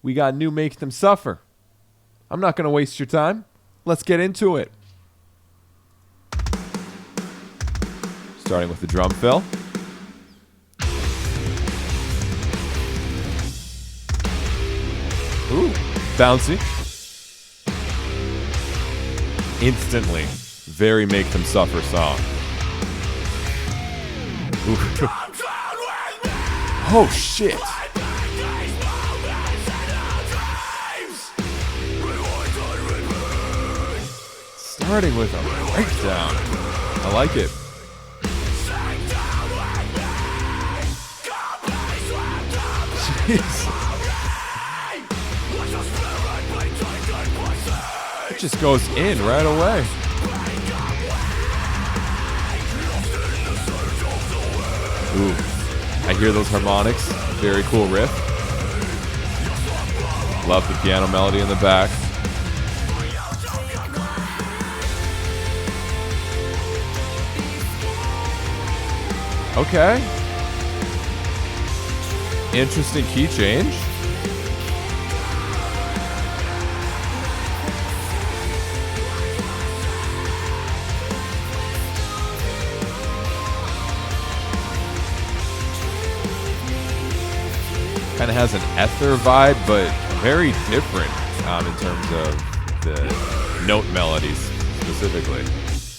we got new Make Them Suffer. I'm not going to waste your time. Let's get into it. Starting with the drum fill. Ooh, bouncy. Instantly, very Make Them Suffer song. Ooh. Oh, shit. Starting with a breakdown. I like it. Jesus. It just goes in right away. Ooh, I hear those harmonics. Very cool riff. Love the piano melody in the back. Okay. Interesting key change. Kind of has an ether vibe, but very different in terms of the note melodies specifically.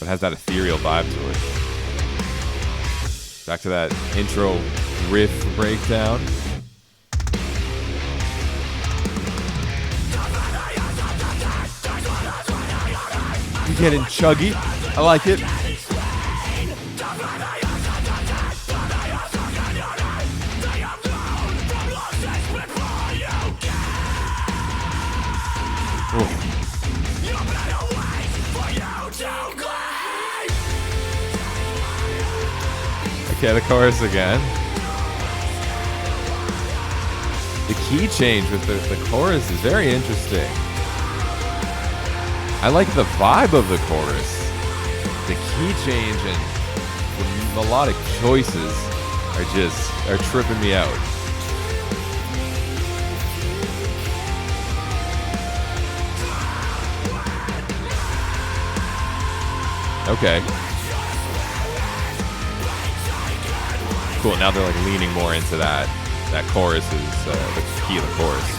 But has that ethereal vibe to it. Back to that intro riff breakdown. You getting chuggy. I like it. Okay, the chorus again. The key change with the chorus is very interesting. I like the vibe of the chorus. The key change and the melodic choices are tripping me out. Okay. Cool, now they're like leaning more into that chorus is the key of the chorus.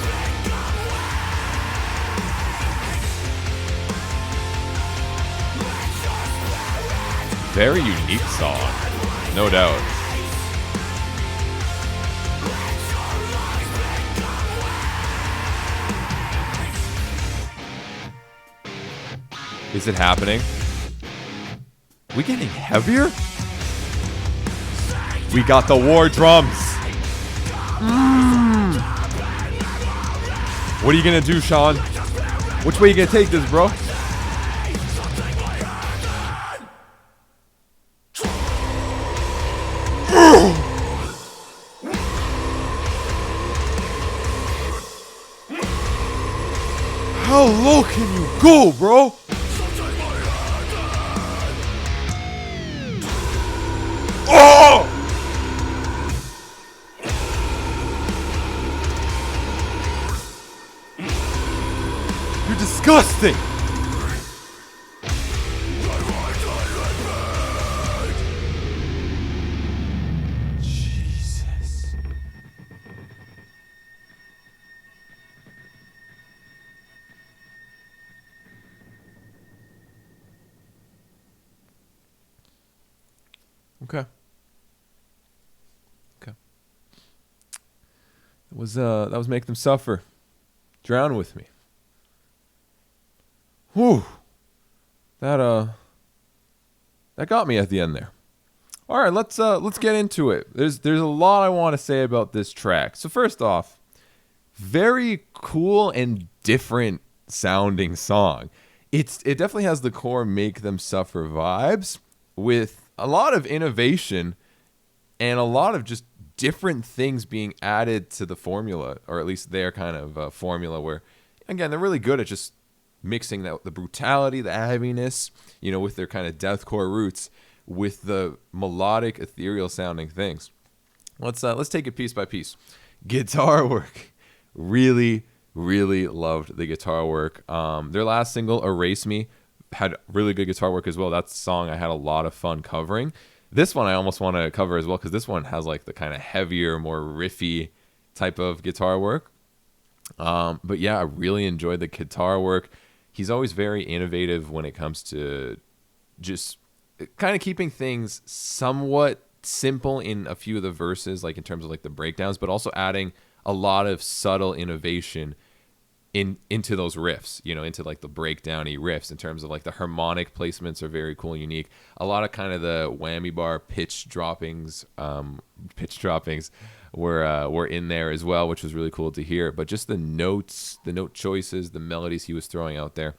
Very unique song, no doubt. Is it happening? We getting heavier? We got the war drums. What are you gonna do, Sean? Which way you gonna take this, bro? How low can you go, bro? Oh! You're disgusting! Jesus. Okay. That was Make Them Suffer. Drown With Me. Whew. That got me at the end there. All right, let's get into it. There's a lot I want to say about this track. So first off, very cool and different sounding song. It definitely has the core Make Them Suffer vibes with a lot of innovation and a lot of just different things being added to the formula, or at least their kind of formula where, again, they're really good at just mixing the brutality, the heaviness, with their kind of deathcore roots with the melodic, ethereal sounding things. Let's take it piece by piece. Guitar work, really, Really loved the guitar work. Their last single, Erase Me, had really good guitar work as well. That's a song I had a lot of fun covering. This one I almost want to cover as well because this one has like the kind of heavier, more riffy type of guitar work. But yeah, I really enjoyed the guitar work. He's always very innovative when it comes to just kind of keeping things somewhat simple in a few of the verses, like in terms of like the breakdowns, but also adding a lot of subtle innovation into those riffs, into like the breakdowny riffs in terms of like the harmonic placements are very cool and unique. A lot of kind of the whammy bar pitch droppings were in there as well, which was really cool to hear. But just the notes, the note choices, the melodies he was throwing out there,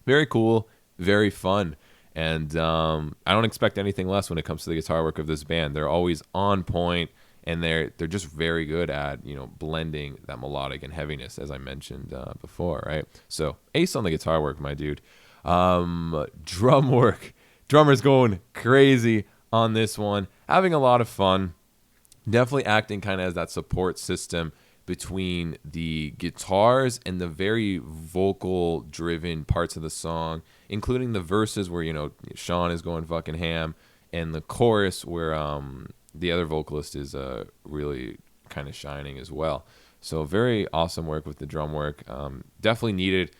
very cool, very fun. And I don't expect anything less when it comes to the guitar work of this band. They're always on point, and they're just very good at blending that melodic and heaviness, as I mentioned before, right? So ace on the guitar work, my dude. Drum work, drummer's going crazy on this one, having a lot of fun. Definitely acting kind of as that support system between the guitars and the very vocal driven parts of the song, including the verses where Sean is going fucking ham, and the chorus where the other vocalist is really kind of shining as well. So very awesome work with the drum work. Definitely needed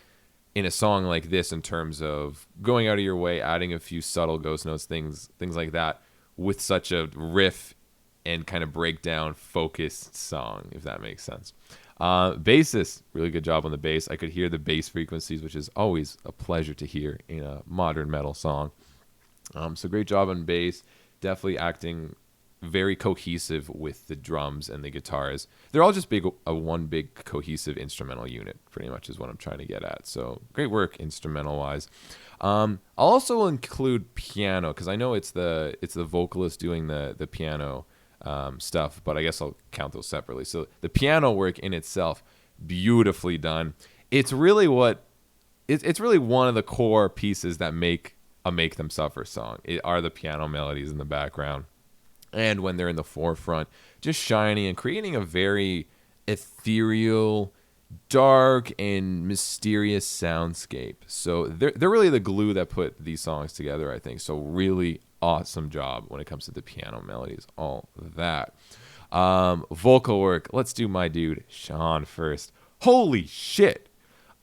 in a song like this in terms of going out of your way, adding a few subtle ghost notes, things like that, with such a riff and kind of breakdown focused song, if that makes sense. Bassist, really good job on the bass. I could hear the bass frequencies, which is always a pleasure to hear in a modern metal song. So great job on bass. Definitely acting very cohesive with the drums and the guitars. They're all just one big cohesive instrumental unit, pretty much is what I'm trying to get at. So great work instrumental wise. I'll also include piano because I know it's the vocalist doing the piano stuff, but I guess I'll count those separately. So the piano work in itself, beautifully done. It's really it's really one of the core pieces that make a Make Them Suffer song. It are the piano melodies in the background, and when they're in the forefront, just shining and creating a very ethereal, dark, and mysterious soundscape. So they're really the glue that put these songs together, I think. So really awesome job when it comes to the piano melodies, all that. Vocal work, let's do my dude Sean first. Holy shit,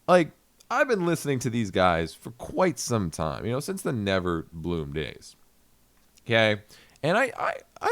like I've been listening to these guys for quite some time, since the Never Bloom days. Okay, and I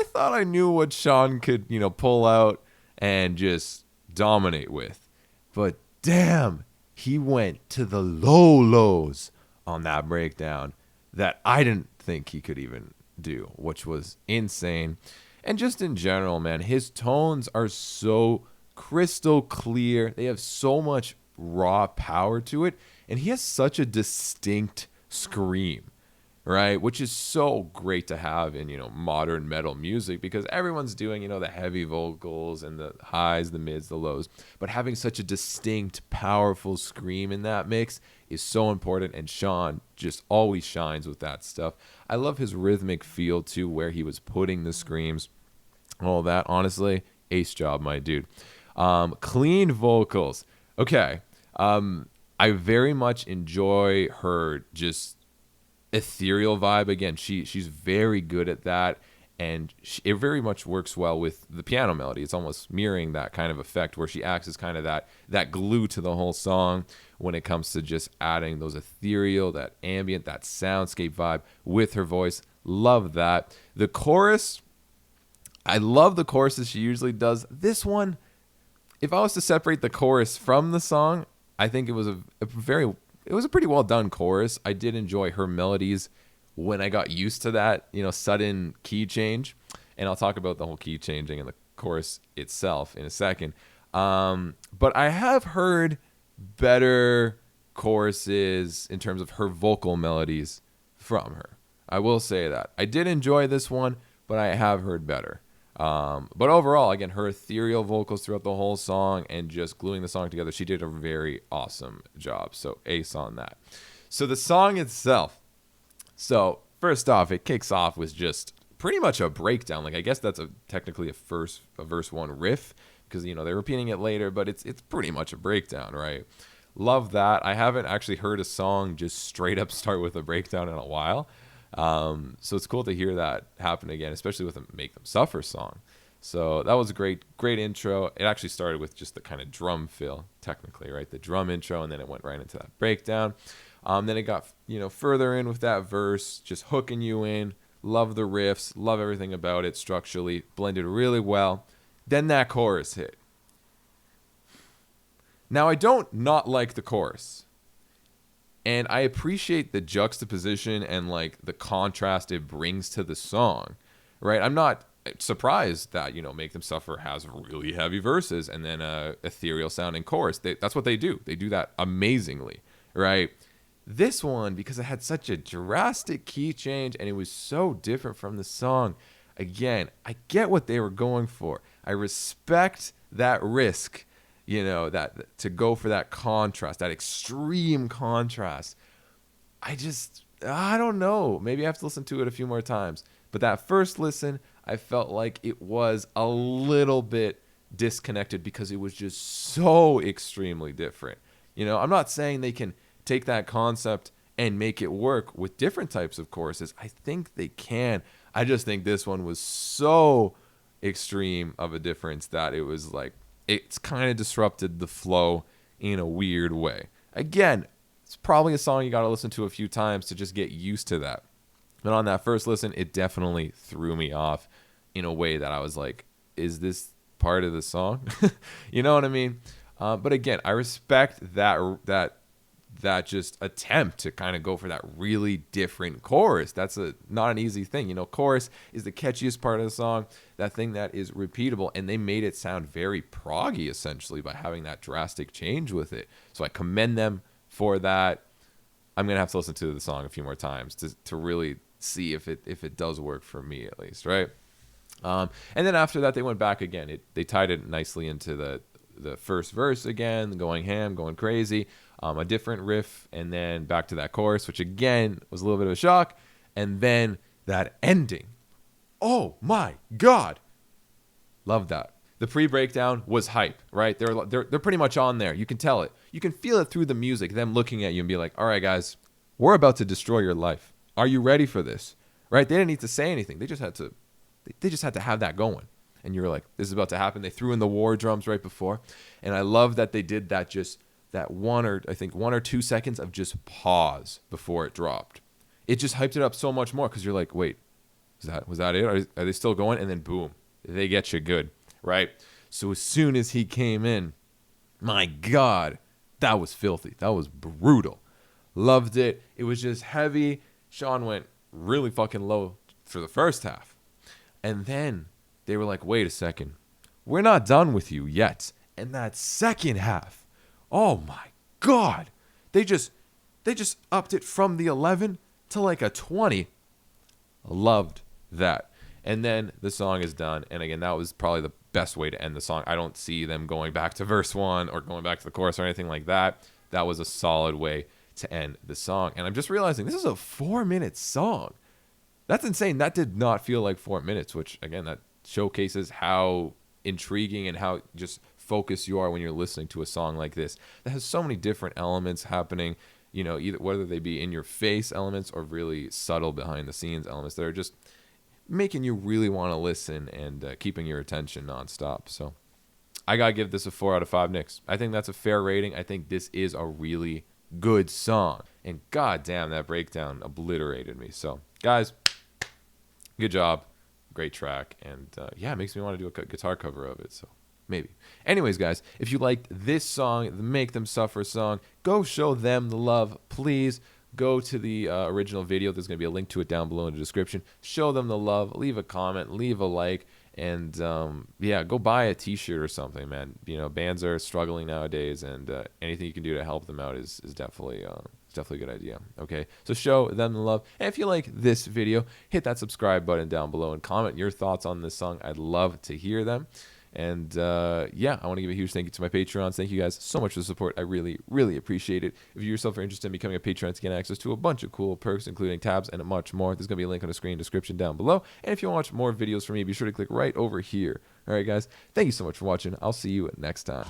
thought I knew what Sean could pull out and just dominate with, but damn, he went to the lows on that breakdown that I didn't think he could even do, which was insane. And just in general, man, his tones are so crystal clear. They have so much raw power to it, and he has such a distinct scream, right? Which is so great to have in modern metal music, because everyone's doing the heavy vocals and the highs, the mids, the lows, but having such a distinct, powerful scream in that mix is so important, and Sean just always shines with that stuff. I love his rhythmic feel too, where he was putting the screams, all that. Honestly, ace job, my dude. Clean vocals. Okay. I very much enjoy her just ethereal vibe. Again, she's very good at that, and it very much works well with the piano melody. It's almost mirroring that kind of effect where she acts as kind of that glue to the whole song when it comes to just adding those ethereal, that ambient, that soundscape vibe with her voice. Love that. The chorus, I love the choruses she usually does. This one, if I was to separate the chorus from the song, I think it was a pretty well done chorus. I did enjoy her melodies when I got used to that, sudden key change. And I'll talk about the whole key changing and the chorus itself in a second. But I have heard better choruses in terms of her vocal melodies from her. I will say that. I did enjoy this one, but I have heard better. But overall, again, her ethereal vocals throughout the whole song and just gluing the song together, she did a very awesome job. So ace on that. So the song itself. So first off, it kicks off with just pretty much a breakdown. Like I guess that's technically a verse one riff, because they're repeating it later, but it's pretty much a breakdown, right? Love that. I haven't actually heard a song just straight up start with a breakdown in a while. So it's cool to hear that happen again, especially with a Make Them Suffer song. So that was a great intro. It actually started with just the kind of drum fill, technically, right? The drum intro, and then it went right into that breakdown. Then it got, further in with that verse, just hooking you in. Love the riffs, love everything about it structurally, blended really well. Then that chorus hit. Now, I don't not like the chorus. And I appreciate the juxtaposition and like the contrast it brings to the song, right? I'm not surprised that, Make Them Suffer has really heavy verses and then a ethereal sounding chorus. That's what they do. They do that amazingly, right? This one, because it had such a drastic key change and it was so different from the song, again, I get what they were going for. I respect that risk, that to go for that contrast, that extreme contrast. I don't know. Maybe I have to listen to it a few more times. But that first listen, I felt like it was a little bit disconnected because it was just so extremely different. I'm not saying they can take that concept and make it work with different types of choruses. I think they can. I just think this one was so extreme of a difference that it was like, it's kind of disrupted the flow in a weird way. Again, it's probably a song you got to listen to a few times to just get used to that. But on that first listen, it definitely threw me off in a way that I was like, is this part of the song? You know what I mean? But again, I respect that just attempt to kind of go for that really different chorus. That's not an easy thing. Chorus is the catchiest part of the song, that thing that is repeatable, and they made it sound very proggy essentially by having that drastic change with it. So I commend them for that. I'm going to have to listen to the song a few more times to really see if it does work for me at least, right? And then after that, they went back again. They tied it nicely into the first verse again, going ham, going crazy, a different riff, and then back to that chorus, which again was a little bit of a shock. And then that ending. Oh my God. Love that. The pre-breakdown was hype, right? They're pretty much on there. You can tell it. You can feel it through the music, them looking at you and be like, all right, guys, we're about to destroy your life. Are you ready for this? Right? They didn't need to say anything. They just had to have that going. And you were like, this is about to happen. They threw in the war drums right before. And I love that they did that, just that 1 or 2 seconds of just pause before it dropped. It just hyped it up so much more because you're like, wait, was that it? Are they still going? And then boom, they get you good, right? So as soon as he came in, my God, that was filthy. That was brutal. Loved it. It was just heavy. Sean went really fucking low for the first half. And then they were like, wait a second. We're not done with you yet. And that second half, oh my God. They just upped it from the 11 to like a 20. Loved that. And then the song is done. And again, that was probably the best way to end the song. I don't see them going back to verse 1 or going back to the chorus or anything like that. That was a solid way to end the song. And I'm just realizing this is a 4-minute song. That's insane. That did not feel like 4 minutes, which again, that showcases how intriguing and how just focused you are when you're listening to a song like this that has so many different elements happening, either whether they be in your face elements or really subtle behind the scenes elements that are just making you really want to listen and keeping your attention nonstop. So I got to give this a 4 out of 5 Knicks. I think that's a fair rating. I think this is a really good song. And goddamn, that breakdown obliterated me. So guys, good job. Great track. And it makes me want to do a guitar cover of it. So maybe. Anyways, guys, if you liked this song, the Make Them Suffer song, go show them the love, please. Go to the original video. There's going to be a link to it down below in the description. Show them the love. Leave a comment. Leave a like. And, go buy a t-shirt or something, man. Bands are struggling nowadays, and anything you can do to help them out is definitely a good idea, okay? So show them the love. And if you like this video, hit that subscribe button down below and comment your thoughts on this song. I'd love to hear them. And yeah, I want to give a huge thank you to my Patreons. Thank you guys so much for the support. I really, really appreciate it. If you yourself are interested in becoming a Patreon to get access to a bunch of cool perks, including tabs and much more, there's going to be a link on the screen description down below. And if you want to watch more videos from me, be sure to click right over here. All right, guys, thank you so much for watching. I'll see you next time.